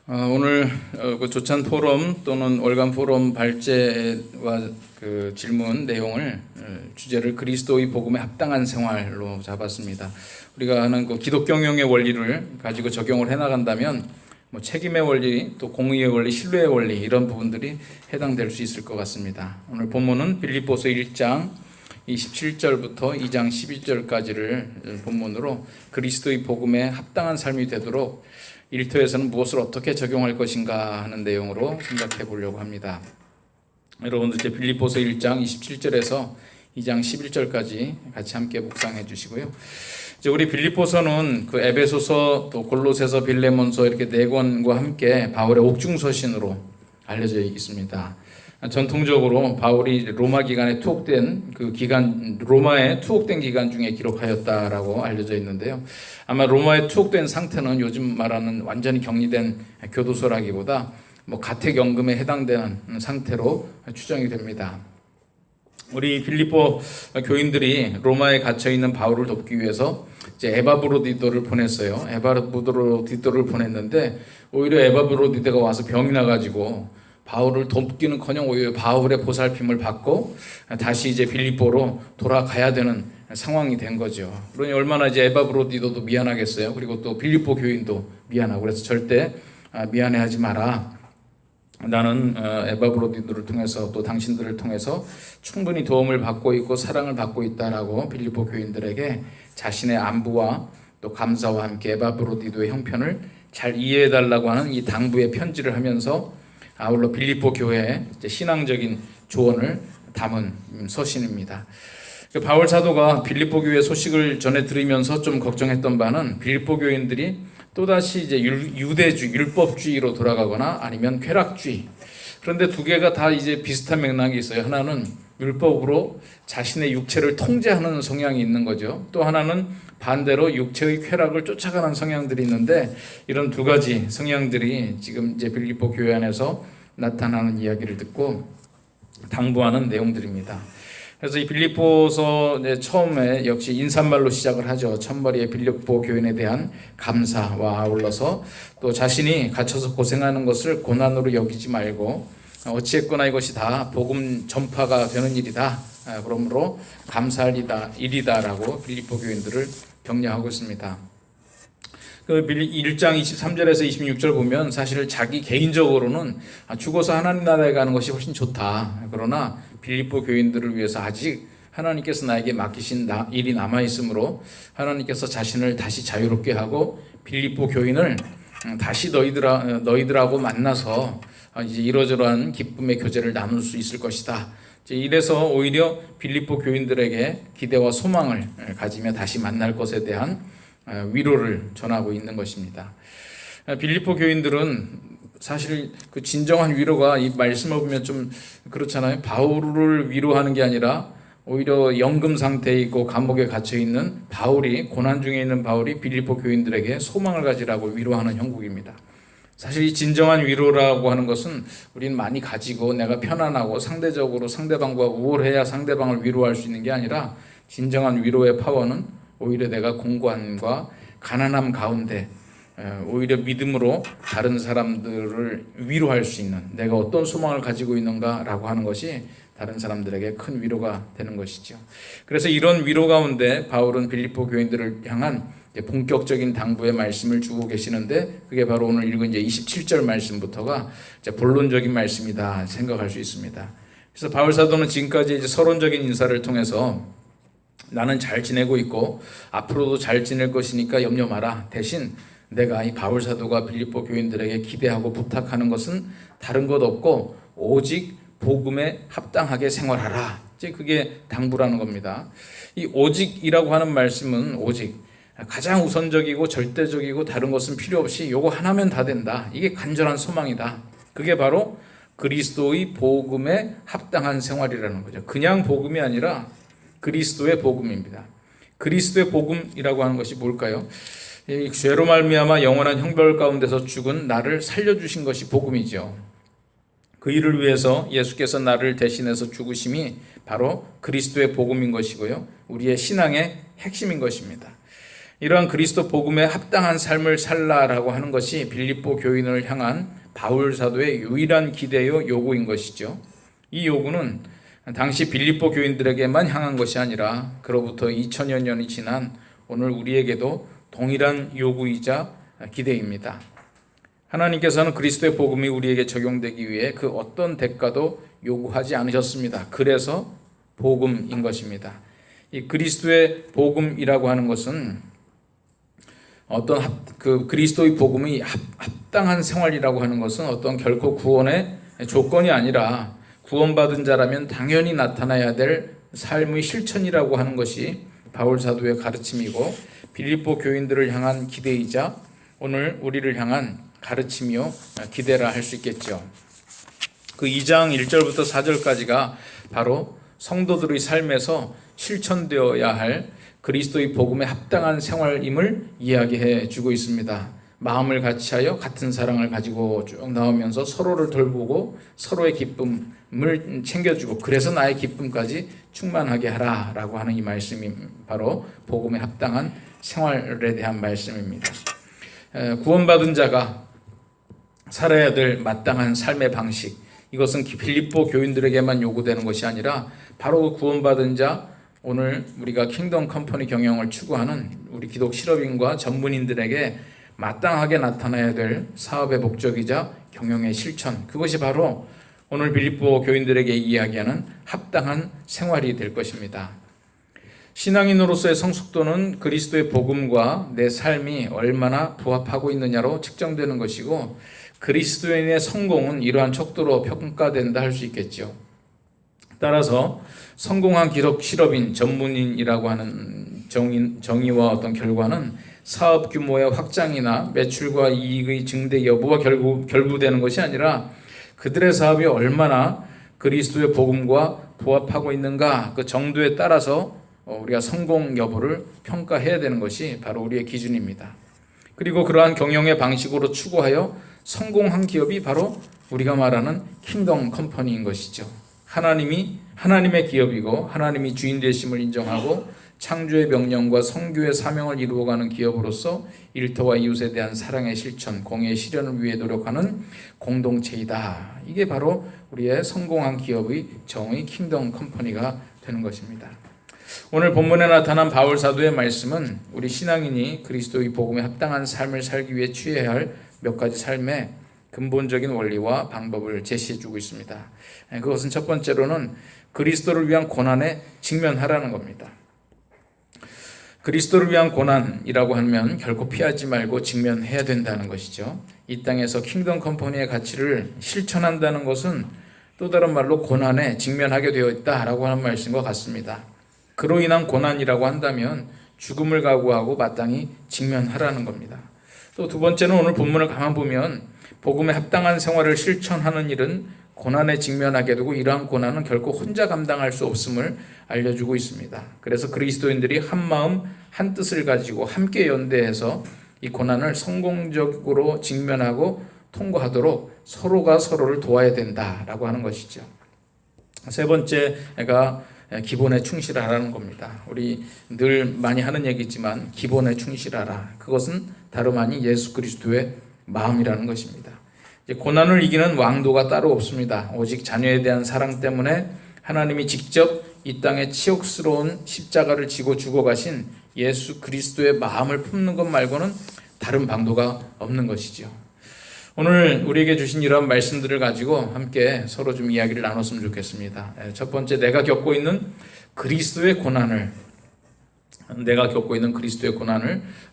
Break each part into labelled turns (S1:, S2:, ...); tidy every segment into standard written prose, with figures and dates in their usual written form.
S1: 오늘 그 조찬 포럼 또는 월간 포럼 발제와 그 질문 내용을 주제를 그리스도의 복음에 합당한 생활로 잡았습니다. 우리가 하는 그 기독 경영의 원리를 가지고 적용을 해나간다면 뭐 책임의 원리, 또 공의의 원리, 신뢰의 원리 이런 부분들이 해당될 수 있을 것 같습니다. 오늘 본문은 빌립보서 1장 27절부터 2장 12절까지를 본문으로 그리스도의 복음에 합당한 삶이 되도록 일터에서는 무엇을 어떻게 적용할 것인가 하는 내용으로 생각해 보려고 합니다. 여러분들 이제 빌립보서 1장 27절에서 2장 11절까지 같이 함께 묵상해 주시고요. 이제 우리 빌립보서는 그 에베소서 또 골로새서 빌레몬서 이렇게 네 권과 함께 바울의 옥중서신으로 알려져 있습니다. 전통적으로 바울이 로마 기간에 투옥된 그 기간, 로마에 투옥된 기간 중에 기록하였다라고 알려져 있는데요. 아마 로마에 투옥된 상태는 요즘 말하는 완전히 격리된 교도소라기보다 뭐 가택연금에 해당되는 상태로 추정이 됩니다. 우리 빌립보 교인들이 로마에 갇혀 있는 바울을 돕기 위해서 이제 에바브로디도를 보냈어요. 에바브로디도를 보냈는데 오히려 에바브로디도가 와서 병이 나가지고 바울을 돕기는커녕 오히려 바울의 보살핌을 받고 다시 이제 빌립보로 돌아가야 되는 상황이 된 거죠. 그러니 얼마나 이제 에바브로디도도 미안하겠어요. 그리고 또 빌립보 교인도 미안하고 그래서 절대 미안해하지 마라. 나는 에바브로디도를 통해서 또 당신들을 통해서 충분히 도움을 받고 있고 사랑을 받고 있다라고 빌립보 교인들에게 자신의 안부와 또 감사와 함께 에바브로디도의 형편을 잘 이해해달라고 하는 이 당부의 편지를 하면서 아울러 빌립보 교회의 신앙적인 조언을 담은 서신입니다. 바울 사도가 빌립보 교회 소식을 전해 들으면서 좀 걱정했던 바는 빌립보 교인들이 또다시 이제 유대주의, 율법주의로 돌아가거나 아니면 쾌락주의. 그런데 두 개가 다 이제 비슷한 맥락이 있어요. 하나는 율법으로 자신의 육체를 통제하는 성향이 있는 거죠. 또 하나는 반대로 육체의 쾌락을 쫓아가는 성향들이 있는데 이런 두 가지 성향들이 지금 이제 빌립보 교회 안에서 나타나는 이야기를 듣고 당부하는 내용들입니다. 그래서 이 빌립보서 처음에 역시 인사말로 시작을 하죠. 첫머리에 빌립보 교인에 대한 감사와 아울러서 또 자신이 갇혀서 고생하는 것을 고난으로 여기지 말고 어찌했거나 이것이 다 복음 전파가 되는 일이다. 그러므로 감사할 일이다라고 빌립보 교인들을 격려하고 있습니다. 그 1장 23절에서 26절 보면 사실 자기 개인적으로는 죽어서 하나님 나라에 가는 것이 훨씬 좋다. 그러나 빌립보 교인들을 위해서 아직 하나님께서 나에게 맡기신 일이 남아있으므로 하나님께서 자신을 다시 자유롭게 하고 빌립보 교인을 다시 너희들하고 만나서 이제 이러저러한 기쁨의 교제를 나눌 수 있을 것이다. 이래서 오히려 빌립보 교인들에게 기대와 소망을 가지며 다시 만날 것에 대한 위로를 전하고 있는 것입니다. 빌립보 교인들은 사실 그 진정한 위로가 이 말씀을 보면 좀 그렇잖아요. 바울을 위로하는 게 아니라 오히려 연금 상태에 있고 감옥에 갇혀 있는 바울이 고난 중에 있는 바울이 빌립보 교인들에게 소망을 가지라고 위로하는 형국입니다. 사실 이 진정한 위로라고 하는 것은 우리는 많이 가지고 내가 편안하고 상대적으로 상대방과 우월해야 상대방을 위로할 수 있는 게 아니라 진정한 위로의 파워는 오히려 내가 공고함과 가난함 가운데 오히려 믿음으로 다른 사람들을 위로할 수 있는 내가 어떤 소망을 가지고 있는가라고 하는 것이 다른 사람들에게 큰 위로가 되는 것이죠. 그래서 이런 위로 가운데 바울은 빌립보 교인들을 향한 본격적인 당부의 말씀을 주고 계시는데 그게 바로 오늘 읽은 이제 27절 말씀부터가 이제 본론적인 말씀이다 생각할 수 있습니다. 그래서 바울 사도는 지금까지 이제 서론적인 인사를 통해서 나는 잘 지내고 있고 앞으로도 잘 지낼 것이니까 염려 마라. 대신 내가 이 바울 사도가 빌립보 교인들에게 기대하고 부탁하는 것은 다른 것 없고 오직 복음에 합당하게 생활하라. 이제 그게 당부라는 겁니다. 이 오직이라고 하는 말씀은 오직 가장 우선적이고 절대적이고 다른 것은 필요 없이 요거 하나면 다 된다. 이게 간절한 소망이다. 그게 바로 그리스도의 복음에 합당한 생활이라는 거죠. 그냥 복음이 아니라 그리스도의 복음입니다. 그리스도의 복음이라고 하는 것이 뭘까요? 죄로 말미암아 영원한 형벌 가운데서 죽은 나를 살려주신 것이 복음이죠. 그 일을 위해서 예수께서 나를 대신해서 죽으심이 바로 그리스도의 복음인 것이고요. 우리의 신앙의 핵심인 것입니다. 이러한 그리스도 복음에 합당한 삶을 살라라고 하는 것이 빌립보 교인을 향한 바울 사도의 유일한 기대요 요구인 것이죠. 이 요구는 당시 빌립보 교인들에게만 향한 것이 아니라 그로부터 2000여 년이 지난 오늘 우리에게도 동일한 요구이자 기대입니다. 하나님께서는 그리스도의 복음이 우리에게 적용되기 위해 그 어떤 대가도 요구하지 않으셨습니다. 그래서 복음인 것입니다. 이 그리스도의 복음이라고 하는 것은 그리스도의 복음이 합당한 생활이라고 하는 것은 어떤 결코 구원의 조건이 아니라 구원받은 자라면 당연히 나타나야 될 삶의 실천이라고 하는 것이 바울 사도의 가르침이고 빌립보 교인들을 향한 기대이자 오늘 우리를 향한 가르침이요 기대라 할 수 있겠죠. 그 2장 1절부터 4절까지가 바로 성도들의 삶에서 실천되어야 할 그리스도의 복음에 합당한 생활임을 이야기해 주고 있습니다. 마음을 같이하여 같은 사랑을 가지고 쭉 나오면서 서로를 돌보고 서로의 기쁨을 챙겨주고 그래서 나의 기쁨까지 충만하게 하라라고 하는 이 말씀이 바로 복음에 합당한 생활에 대한 말씀입니다. 구원받은 자가 살아야 될 마땅한 삶의 방식, 이것은 빌립보 교인들에게만 요구되는 것이 아니라 바로 구원받은 자, 오늘 우리가 킹덤 컴퍼니 경영을 추구하는 우리 기독 실업인과 전문인들에게 마땅하게 나타나야 될 사업의 목적이자 경영의 실천, 그것이 바로 오늘 빌립보 교인들에게 이야기하는 합당한 생활이 될 것입니다. 신앙인으로서의 성숙도는 그리스도의 복음과 내 삶이 얼마나 부합하고 있느냐로 측정되는 것이고 그리스도인의 성공은 이러한 척도로 평가된다 할 수 있겠죠. 따라서 성공한 기독 실업인, 전문인이라고 하는 정의와 어떤 결과는 사업 규모의 확장이나 매출과 이익의 증대 여부와 결부되는 것이 아니라 그들의 사업이 얼마나 그리스도의 복음과 부합하고 있는가 그 정도에 따라서 우리가 성공 여부를 평가해야 되는 것이 바로 우리의 기준입니다. 그리고 그러한 경영의 방식으로 추구하여 성공한 기업이 바로 우리가 말하는 킹덤 컴퍼니인 것이죠. 하나님의 기업이고 하나님이 주인 되심을 인정하고 창조의 명령과 성교의 사명을 이루어가는 기업으로서 일터와 이웃에 대한 사랑의 실천, 공의의 실현을 위해 노력하는 공동체이다. 이게 바로 우리의 성공한 기업의 정의 킹덤 컴퍼니가 되는 것입니다. 오늘 본문에 나타난 바울 사도의 말씀은 우리 신앙인이 그리스도의 복음에 합당한 삶을 살기 위해 취해야 할 몇 가지 삶의 근본적인 원리와 방법을 제시해 주고 있습니다. 그것은 첫 번째로는 그리스도를 위한 고난에 직면하라는 겁니다. 그리스도를 위한 고난이라고 하면 결코 피하지 말고 직면해야 된다는 것이죠. 이 땅에서 킹덤 컴퍼니의 가치를 실천한다는 것은 또 다른 말로 고난에 직면하게 되어 있다라고 하는 말씀과 같습니다. 그로 인한 고난이라고 한다면 죽음을 각오하고 마땅히 직면하라는 겁니다. 또 두 번째는 오늘 본문을 가만 보면 복음에 합당한 생활을 실천하는 일은 고난에 직면하게 되고 이러한 고난은 결코 혼자 감당할 수 없음을 알려주고 있습니다. 그래서 그리스도인들이 한 마음 한 뜻을 가지고 함께 연대해서 이 고난을 성공적으로 직면하고 통과하도록 서로가 서로를 도와야 된다라고 하는 것이죠. 세 번째가 기본에 충실하라는 겁니다. 우리 늘 많이 하는 얘기지만 기본에 충실하라. 그것은 다름 아닌 예수 그리스도의 마음이라는 것입니다. 고난을 이기는 왕도가 따로 없습니다. 오직 자녀에 대한 사랑 때문에 하나님이 직접 이 땅에 치욕스러운 십자가를 지고 죽어가신 예수 그리스도의 마음을 품는 것 말고는 다른 방도가 없는 것이죠. 오늘 우리에게 주신 이러한 말씀들을 가지고 함께 서로 좀 이야기를 나눴으면 좋겠습니다. 첫 번째, 내가 겪고 있는 그리스도의 고난을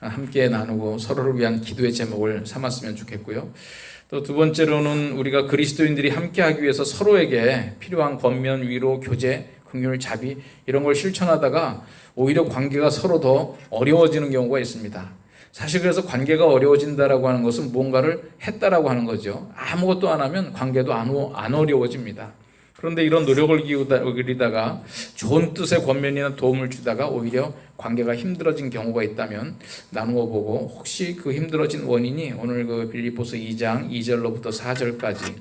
S1: 함께 나누고 서로를 위한 기도의 제목을 삼았으면 좋겠고요. 또 두 번째로는 우리가 그리스도인들이 함께하기 위해서 서로에게 필요한 권면, 위로, 교제, 긍휼, 자비 이런 걸 실천하다가 오히려 관계가 서로 더 어려워지는 경우가 있습니다. 사실 그래서 관계가 어려워진다라고 하는 것은 뭔가를 했다라고 하는 거죠. 아무것도 안 하면 관계도 안 어려워집니다. 그런데 이런 노력을 기울이다가 좋은 뜻의 권면이나 도움을 주다가 오히려 관계가 힘들어진 경우가 있다면 나누어 보고 혹시 그 힘들어진 원인이 오늘 그 빌립보서 2장 2절로부터 4절까지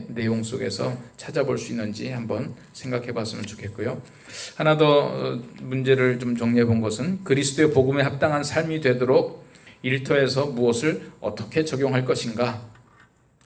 S1: 내용 속에서 찾아볼 수 있는지 한번 생각해 봤으면 좋겠고요. 하나 더 문제를 좀 정리해 본 것은 그리스도의 복음에 합당한 삶이 되도록 일터에서 무엇을 어떻게 적용할 것인가.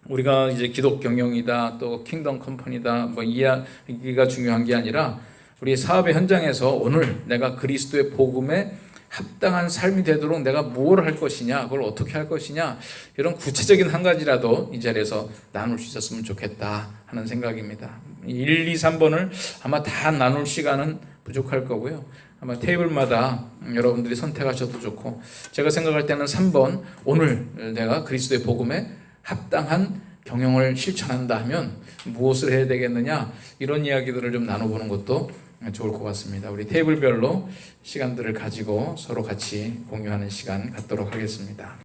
S1: 우리가 이제 기독 경영이다, 또 킹덤 컴퍼니다, 뭐 이야기가 중요한 게 아니라 우리 사업의 현장에서 오늘 내가 그리스도의 복음에 합당한 삶이 되도록 내가 무엇을 할 것이냐, 그걸 어떻게 할 것이냐, 이런 구체적인 한 가지라도 이 자리에서 나눌 수 있었으면 좋겠다 하는 생각입니다. 1, 2, 3번을 아마 다 나눌 시간은 부족할 거고요. 아마 테이블마다 여러분들이 선택하셔도 좋고, 제가 생각할 때는 3번, 오늘 내가 그리스도의 복음에 합당한 경영을 실천한다 하면 무엇을 해야 되겠느냐, 이런 이야기들을 좀 나눠보는 것도 좋을 것 같습니다. 우리 테이블별로 시간들을 가지고 서로 같이 공유하는 시간 갖도록 하겠습니다.